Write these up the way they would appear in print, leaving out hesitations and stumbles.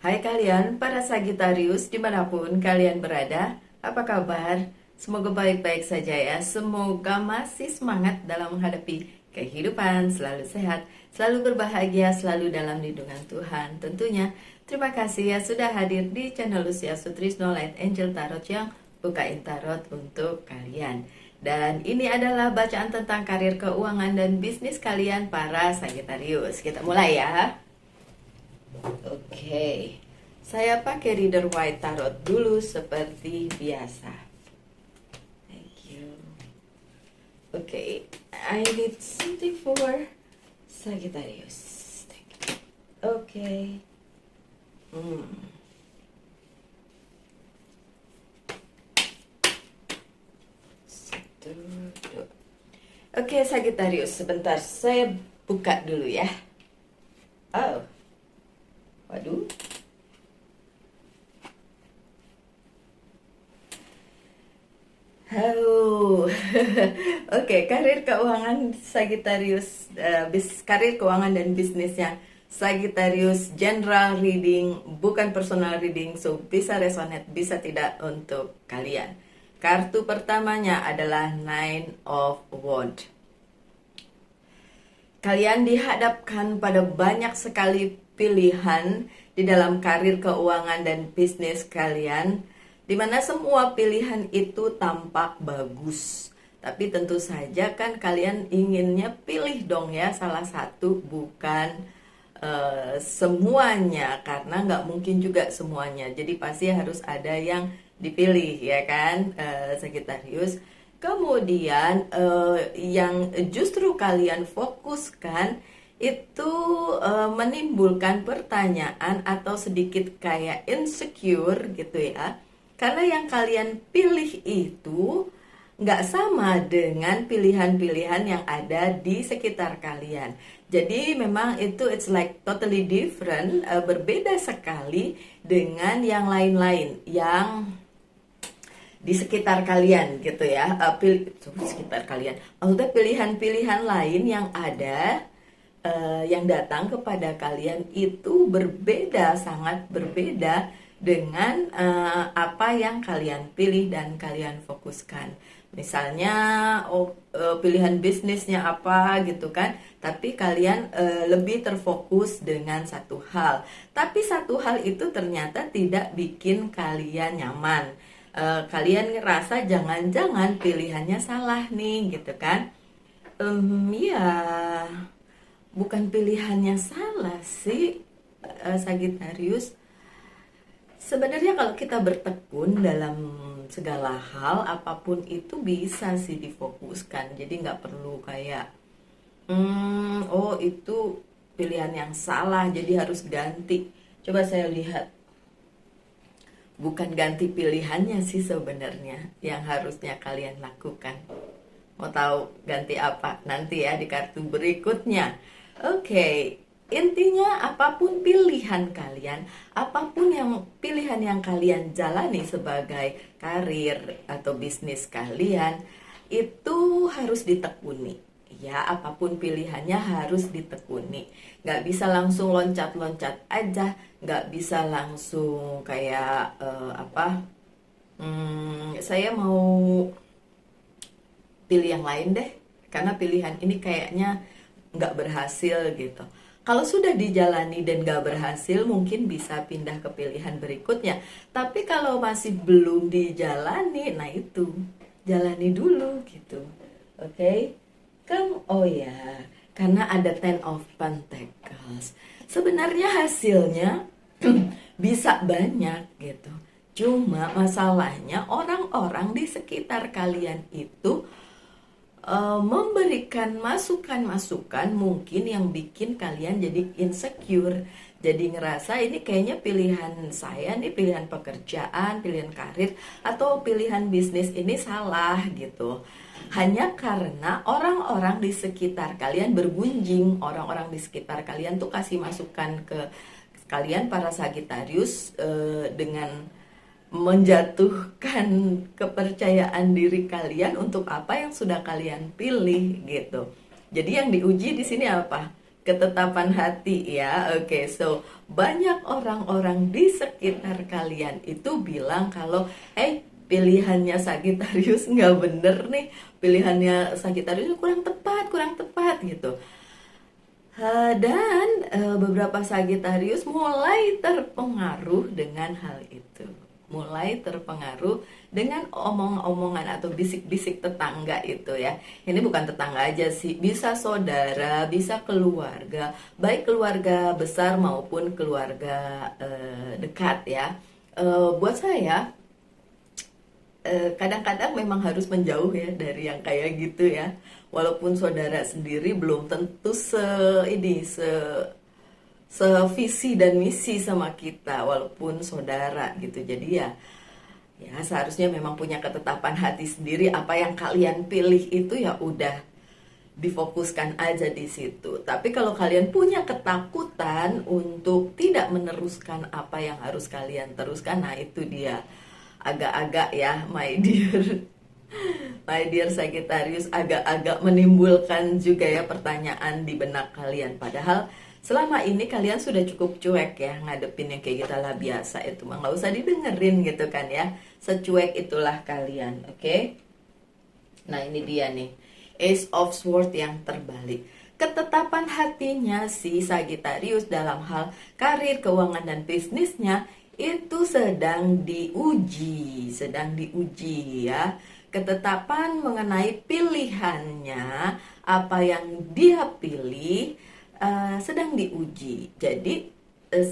Hai kalian, para Sagitarius, dimanapun kalian berada, apa kabar? Semoga baik-baik saja ya. Semoga masih semangat dalam menghadapi kehidupan, selalu sehat, selalu berbahagia, selalu dalam lindungan Tuhan. Tentunya, terima kasih ya sudah hadir di channel Lucia Sutrisno Light Angel Tarot yang bukain tarot untuk kalian. Dan ini adalah bacaan tentang karir, keuangan, dan bisnis kalian para Sagitarius. Kita mulai ya. Oke, saya pakai reader white tarot dulu seperti biasa. Thank you. Oke, I need something for Sagittarius. Thank you. Oke. Satu, dua. Oke, Sagittarius, sebentar saya buka dulu ya. Oh, waduh. Halo. Oke, karir keuangan Sagittarius, karir keuangan dan bisnisnya Sagittarius general reading, bukan personal reading, so bisa resonate, bisa tidak untuk kalian. Kartu pertamanya adalah Nine of Wands. Kalian dihadapkan pada banyak sekali pilihan di dalam karir keuangan dan bisnis kalian, di mana semua pilihan itu tampak bagus. Tapi tentu saja kan kalian inginnya pilih dong ya salah satu, bukan semuanya, karena nggak mungkin juga semuanya. Jadi pasti harus ada yang dipilih ya kan, Sagittarius. Kemudian yang justru kalian fokuskan itu menimbulkan pertanyaan atau sedikit kayak insecure gitu ya. Karena yang kalian pilih itu nggak sama dengan pilihan-pilihan yang ada di sekitar kalian. Jadi memang itu it's like totally different, berbeda sekali dengan yang lain-lain yang di sekitar kalian gitu ya, sekitar kalian. Maksudnya pilihan-pilihan lain yang ada, yang datang kepada kalian itu berbeda, sangat berbeda dengan apa yang kalian pilih dan kalian fokuskan. Misalnya pilihan bisnisnya apa gitu kan, tapi kalian lebih terfokus dengan satu hal. Tapi satu hal itu ternyata tidak bikin kalian nyaman. Kalian ngerasa jangan-jangan pilihannya salah nih gitu kan. Ya, bukan pilihannya salah sih, Sagittarius. Sebenarnya kalau kita bertekun dalam segala hal, apapun itu bisa sih difokuskan. Jadi nggak perlu kayak, oh itu pilihan yang salah, jadi harus ganti. Coba saya lihat. Bukan ganti pilihannya sih sebenarnya yang harusnya kalian lakukan. Mau tahu ganti apa? Nanti ya di kartu berikutnya. Oke. Intinya apapun pilihan kalian, apapun yang pilihan yang kalian jalani sebagai karir atau bisnis kalian, itu harus ditekuni. Ya, apapun pilihannya harus ditekuni. Nggak bisa langsung loncat-loncat aja, nggak bisa langsung kayak saya mau pilih yang lain deh, karena pilihan ini kayaknya nggak berhasil gitu. Kalau sudah dijalani dan gak berhasil, mungkin bisa pindah ke pilihan berikutnya. Tapi kalau masih belum dijalani, nah itu, jalani dulu gitu. Oke? Kan, oh ya, karena ada Ten of Pentacles. Sebenarnya hasilnya bisa banyak gitu. Cuma masalahnya orang-orang di sekitar kalian itu memberikan masukan-masukan mungkin yang bikin kalian jadi insecure. Jadi ngerasa ini kayaknya pilihan saya nih, pilihan pekerjaan, pilihan karir, atau pilihan bisnis ini salah gitu. Hanya karena orang-orang di sekitar kalian bergunjing, orang-orang di sekitar kalian tuh kasih masukan ke kalian para Sagittarius dengan menjatuhkan kepercayaan diri kalian untuk apa yang sudah kalian pilih gitu. Jadi yang diuji di sini apa? ketetapan hati ya. Oke, so banyak orang-orang di sekitar kalian itu bilang kalau pilihannya Sagittarius nggak bener nih, pilihannya Sagittarius kurang tepat gitu. Dan beberapa Sagittarius mulai terpengaruh dengan hal itu, mulai terpengaruh dengan omong-omongan atau bisik-bisik tetangga itu ya. Ini bukan tetangga aja sih, bisa saudara, bisa keluarga, baik keluarga besar maupun keluarga dekat ya. Buat saya kadang-kadang memang harus menjauh ya dari yang kayak gitu ya. Walaupun saudara sendiri belum tentu sevisi dan misi sama kita, walaupun saudara gitu. Jadi ya seharusnya memang punya ketetapan hati sendiri. Apa yang kalian pilih itu ya udah difokuskan aja di situ. Tapi kalau kalian punya ketakutan untuk tidak meneruskan apa yang harus kalian teruskan, nah itu dia agak-agak ya, my dear Sagittarius, agak-agak menimbulkan juga ya pertanyaan di benak kalian. Padahal selama ini kalian sudah cukup cuek ya ngadepin yang kayak gitu lah, biasa itu mah nggak usah didengerin gitu kan ya. Secuek itulah kalian, oke? Nah ini dia nih, Ace of Swords yang terbalik. Ketetapan hatinya si Sagittarius dalam hal karir, keuangan, dan bisnisnya itu sedang diuji ya. Ketetapan mengenai pilihannya, apa yang dia pilih sedang diuji. Jadi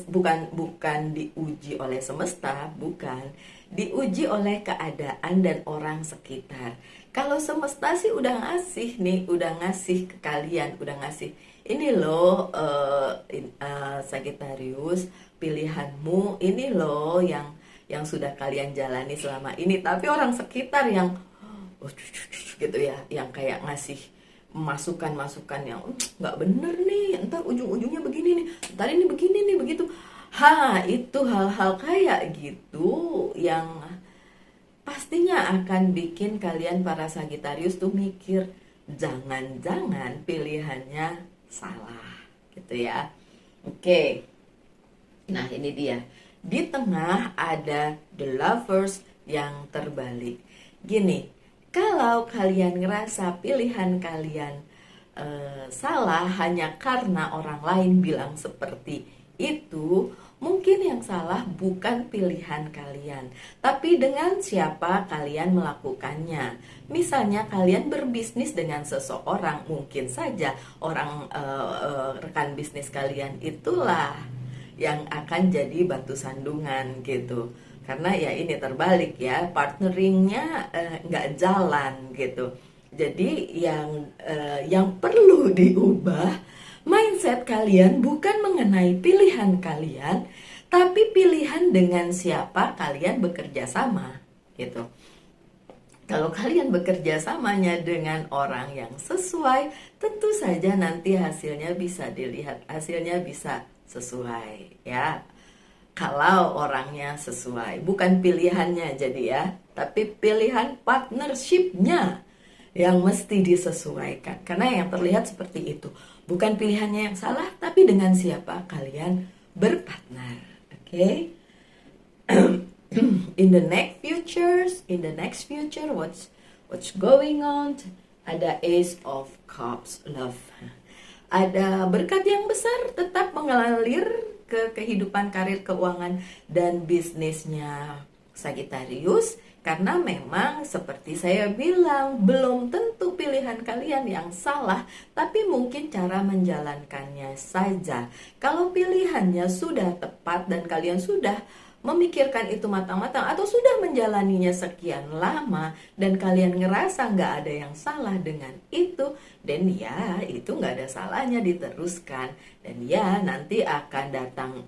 bukan diuji oleh semesta, bukan diuji oleh keadaan dan orang sekitar. Kalau semesta sih udah ngasih nih, udah ngasih ke kalian, udah ngasih ini loh Sagittarius, pilihanmu ini loh yang sudah kalian jalani selama ini. Tapi orang sekitar yang gitu ya, yang kayak ngasih masukan-masukan yang nggak bener nih, ntar ujung-ujungnya begini nih, ntar ini begini nih, begitu. Itu hal-hal kayak gitu yang pastinya akan bikin kalian para Sagittarius tuh mikir, jangan-jangan pilihannya salah gitu ya. Oke. Nah ini dia, di tengah ada the lovers yang terbalik. Gini, kalau kalian ngerasa pilihan kalian salah hanya karena orang lain bilang seperti itu, mungkin yang salah bukan pilihan kalian, tapi dengan siapa kalian melakukannya. Misalnya kalian berbisnis dengan seseorang, mungkin saja orang rekan bisnis kalian itulah yang akan jadi batu sandungan gitu. Karena ya ini terbalik ya, partneringnya nggak jalan gitu. Jadi yang perlu diubah mindset kalian bukan mengenai pilihan kalian, tapi pilihan dengan siapa kalian bekerja sama gitu. Kalau kalian bekerja samanya dengan orang yang sesuai, tentu saja nanti hasilnya bisa dilihat, hasilnya bisa sesuai ya. Kalau orangnya sesuai, bukan pilihannya jadi ya, tapi pilihan partnershipnya yang mesti disesuaikan. Karena yang terlihat seperti itu, bukan pilihannya yang salah, tapi dengan siapa kalian berpartner. Oke? In the next future, what's going on? Ada Ace of Cups, love. Ada berkat yang besar tetap mengalir ke kehidupan, karir, keuangan, dan bisnisnya Sagittarius. Karena memang seperti saya bilang, belum tentu pilihan kalian yang salah, tapi mungkin cara menjalankannya saja. Kalau pilihannya sudah tepat dan kalian sudah memikirkan itu matang-matang atau sudah menjalaninya sekian lama dan kalian ngerasa nggak ada yang salah dengan itu, dan ya itu nggak ada salahnya diteruskan, dan ya nanti akan datang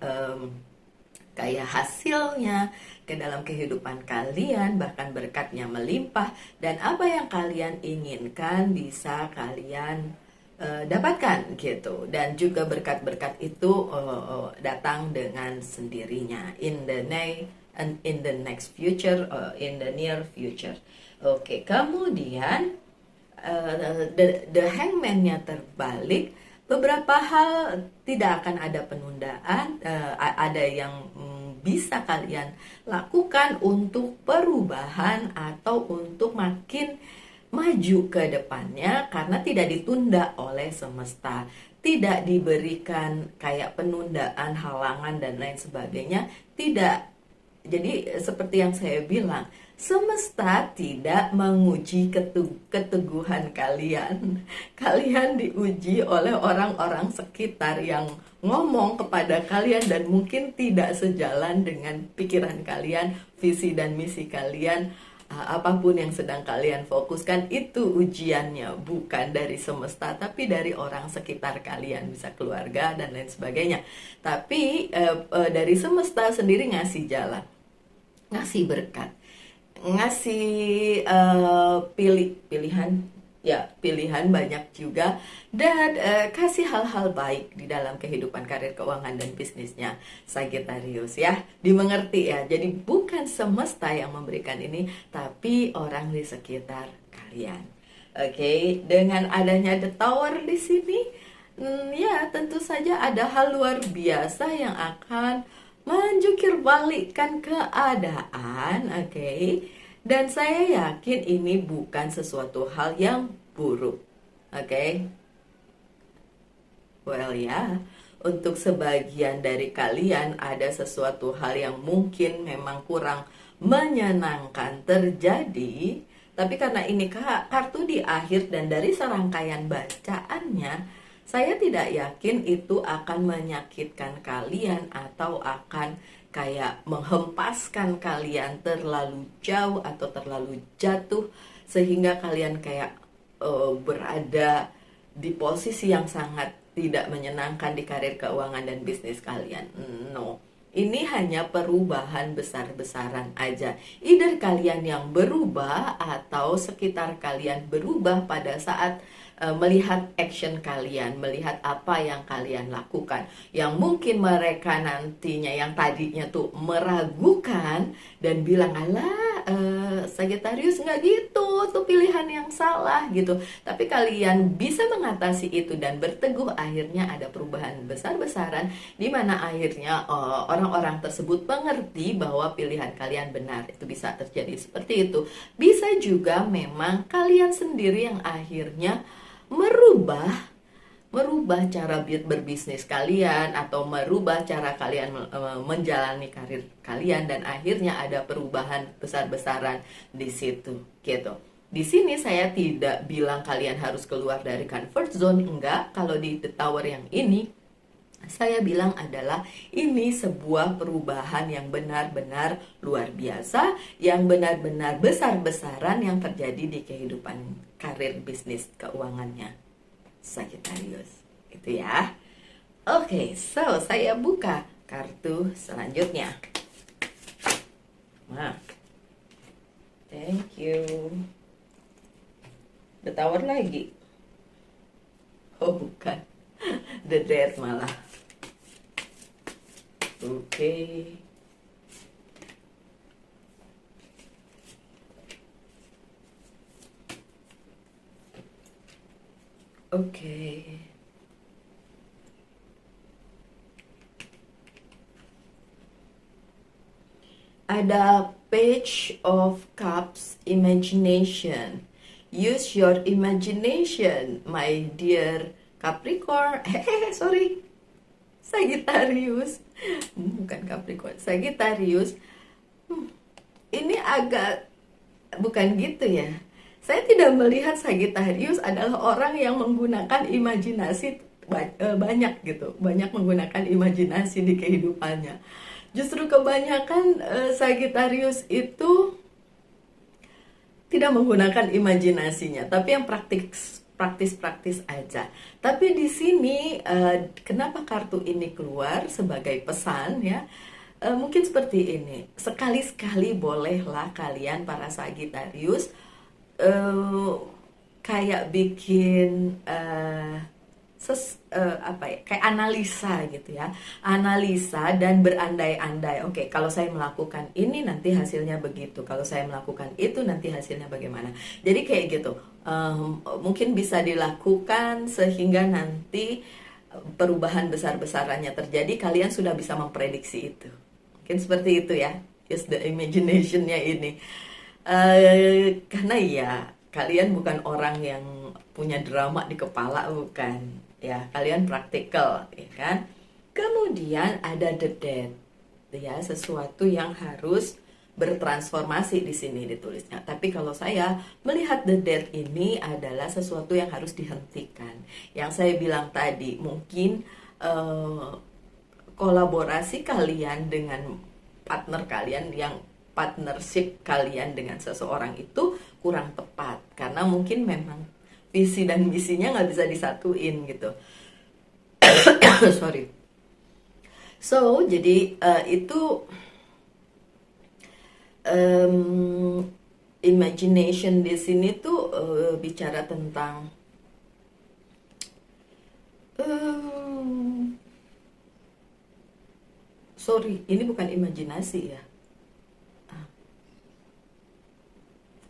kayak hasilnya ke dalam kehidupan kalian, bahkan berkatnya melimpah, dan apa yang kalian inginkan bisa kalian dapatkan gitu. Dan juga berkat-berkat itu datang dengan sendirinya in the next future, in the near future. Oke, kemudian the hangman-nya terbalik, beberapa hal tidak akan ada penundaan, ada yang bisa kalian lakukan untuk perubahan atau untuk makin maju ke depannya karena tidak ditunda oleh semesta, tidak diberikan kayak penundaan, halangan dan lain sebagainya, tidak. Jadi seperti yang saya bilang, semesta tidak menguji keteguhan kalian. Kalian diuji oleh orang-orang sekitar yang ngomong kepada kalian dan mungkin tidak sejalan dengan pikiran kalian, visi dan misi kalian. Apapun yang sedang kalian fokuskan itu ujiannya bukan dari semesta tapi dari orang sekitar kalian, bisa keluarga dan lain sebagainya. Tapi dari semesta sendiri ngasih jalan, ngasih berkat, ngasih pilihan banyak juga, dan kasih hal-hal baik di dalam kehidupan karir, keuangan dan bisnisnya Sagittarius ya. Dimengerti ya. Jadi bukan semesta yang memberikan ini, tapi orang di sekitar kalian. Oke, dengan adanya The Tower di sini, ya tentu saja ada hal luar biasa yang akan menjungkir balikkan keadaan, oke. Dan saya yakin ini bukan sesuatu hal yang buruk, oke. Well ya, untuk sebagian dari kalian ada sesuatu hal yang mungkin memang kurang menyenangkan terjadi, tapi karena ini kartu di akhir dan dari serangkaian bacaannya, saya tidak yakin itu akan menyakitkan kalian atau akan kayak menghempaskan kalian terlalu jauh atau terlalu jatuh sehingga kalian kayak berada di posisi yang sangat tidak menyenangkan di karir, keuangan dan bisnis kalian. No. Ini hanya perubahan besar-besaran aja. Either kalian yang berubah atau sekitar kalian berubah pada saat melihat action kalian, melihat apa yang kalian lakukan. Yang mungkin mereka nantinya yang tadinya tuh meragukan dan bilang, alah Sagittarius nggak gitu, tuh pilihan yang salah gitu. Tapi kalian bisa mengatasi itu dan berteguh, akhirnya ada perubahan besar-besaran di mana akhirnya orang-orang tersebut mengerti bahwa pilihan kalian benar. Itu bisa terjadi seperti itu. Bisa juga memang kalian sendiri yang akhirnya merubah cara berbisnis kalian atau merubah cara kalian menjalani karir kalian dan akhirnya ada perubahan besar-besaran di situ gitu. Di sini saya tidak bilang kalian harus keluar dari comfort zone, enggak. Kalau di The Tower yang ini saya bilang adalah ini sebuah perubahan yang benar-benar luar biasa, yang benar-benar besar-besaran yang terjadi di kehidupan karir, bisnis, keuangannya Sagittarius. Itu ya. Oke, so saya buka kartu selanjutnya. Nah, thank you. The Tower lagi. Oh bukan, The Death malah. Oke. Oke. Ada Page of Cups, imagination. Use your imagination, my dear Capricorn. Sorry. Sagittarius. Bukan Capricorn, Sagittarius. Ini agak bukan gitu ya. Saya tidak melihat Sagittarius adalah orang yang menggunakan imajinasi banyak gitu, banyak menggunakan imajinasi di kehidupannya. Justru kebanyakan Sagittarius itu tidak menggunakan imajinasinya, tapi yang praktis aja. Tapi di sini kenapa kartu ini keluar sebagai pesan ya? Mungkin seperti ini. Sekali-sekali bolehlah kalian para Sagittarius kayak bikin apa ya, kayak analisa gitu ya, analisa dan berandai-andai. Oke, kalau saya melakukan ini nanti hasilnya begitu, kalau saya melakukan itu nanti hasilnya bagaimana. Jadi kayak gitu. Mungkin bisa dilakukan sehingga nanti perubahan besar-besarannya terjadi, kalian sudah bisa memprediksi itu. Mungkin seperti itu ya. Use the imagination-nya ini. Karena ya kalian bukan orang yang punya drama di kepala, bukan ya, kalian praktikal ya kan. Kemudian ada the dead ya, sesuatu yang harus bertransformasi di sini ditulisnya. Tapi kalau saya melihat the dead ini adalah sesuatu yang harus dihentikan. Yang saya bilang tadi, mungkin kolaborasi kalian dengan partner kalian, yang partnership kalian dengan seseorang itu kurang tepat karena mungkin memang visi dan misinya nggak bisa disatuin gitu. Sorry. So jadi itu imagination di sini tuh bicara tentang sorry, ini bukan imajinasi ya.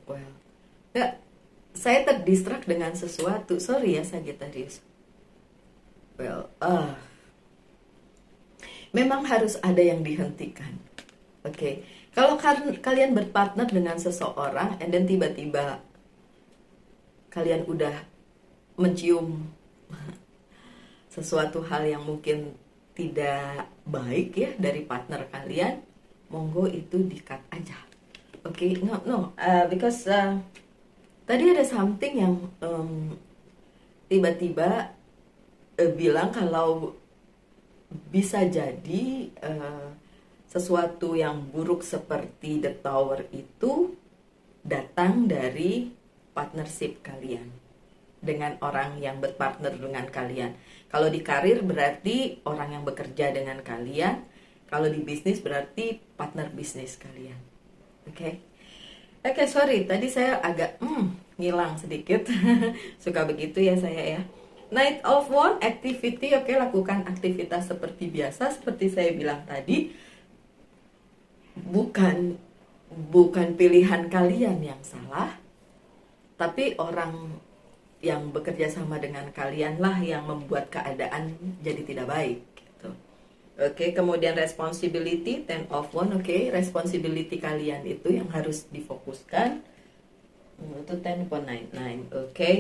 Well, nggak, saya terdistrak dengan sesuatu. Sorry ya, Sagittarius. Well, memang harus ada yang dihentikan. Oke, kalau kalian berpartner dengan seseorang, and then tiba-tiba kalian udah mencium sesuatu hal yang mungkin tidak baik ya dari partner kalian, monggo itu di-cut aja. Oke, no, because tadi ada something yang tiba-tiba bilang kalau bisa jadi sesuatu yang buruk seperti The Tower itu datang dari partnership kalian dengan orang yang berpartner dengan kalian. Kalau di karir berarti orang yang bekerja dengan kalian, kalau di bisnis berarti partner bisnis kalian. Oke, sorry, tadi saya agak ngilang sedikit. Suka begitu ya saya ya. Knight of Wands, activity, oke, lakukan aktivitas seperti biasa, seperti saya bilang tadi. Bukan pilihan kalian yang salah, tapi orang yang bekerja sama dengan kalian lah yang membuat keadaan jadi tidak baik. Oke, kemudian responsibility, 10 of Wands, oke, responsibility kalian itu yang harus difokuskan. Itu 10.99, oke.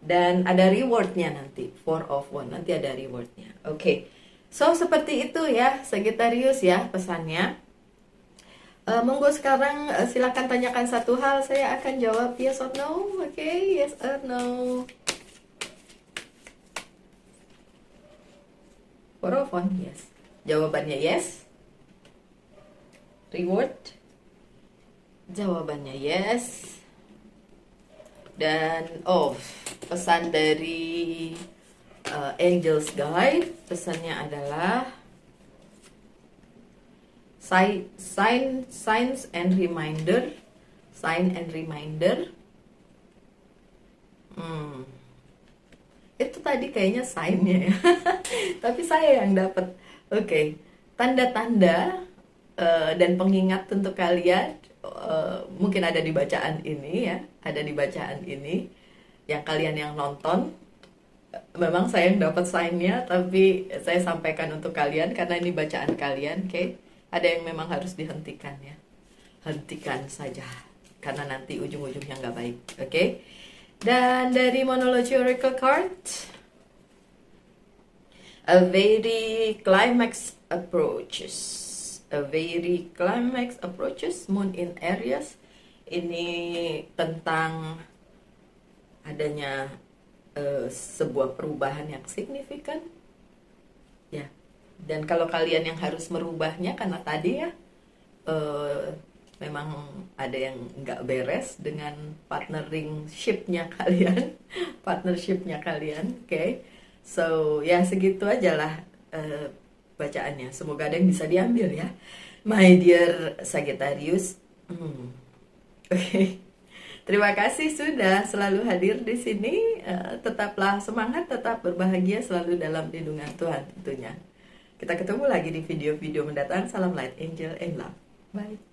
Dan ada rewardnya nanti, 4 of Wands, nanti ada rewardnya. Oke, so seperti itu ya, Sagittarius ya pesannya. Monggo sekarang silakan tanyakan satu hal, saya akan jawab yes or no, oke, yes or no. 4 of Wands, yes. Jawabannya yes. Reward. Jawabannya yes. Dan pesan dari Angels Guide, pesannya adalah signs and reminder. Sign and reminder. Itu tadi kayaknya sign-nya ya. Tapi saya yang dapat. Oke. Tanda-tanda dan pengingat untuk kalian mungkin ada di bacaan ini ya. Ada di bacaan ini. Yang kalian yang nonton, memang saya yang dapat sign-nya, tapi saya sampaikan untuk kalian karena ini bacaan kalian, oke? Ada yang memang harus dihentikan ya. Hentikan saja. Karena nanti ujung-ujungnya nggak baik, oke? Dan dari Monology Oracle card, a very climax approaches. A very climax approaches, Moon in Aries. Ini tentang adanya sebuah perubahan yang signifikan. Ya. Dan kalau kalian yang harus merubahnya karena tadi ya memang ada yang nggak beres dengan partnershipnya kalian, oke? So ya segitu aja lah bacaannya. Semoga ada yang bisa diambil ya, my dear Sagittarius. Oke. Terima kasih sudah selalu hadir di sini. Tetaplah semangat, tetap berbahagia, selalu dalam lindungan Tuhan tentunya. Kita ketemu lagi di video-video mendatang. Salam light, angel, and love. Bye.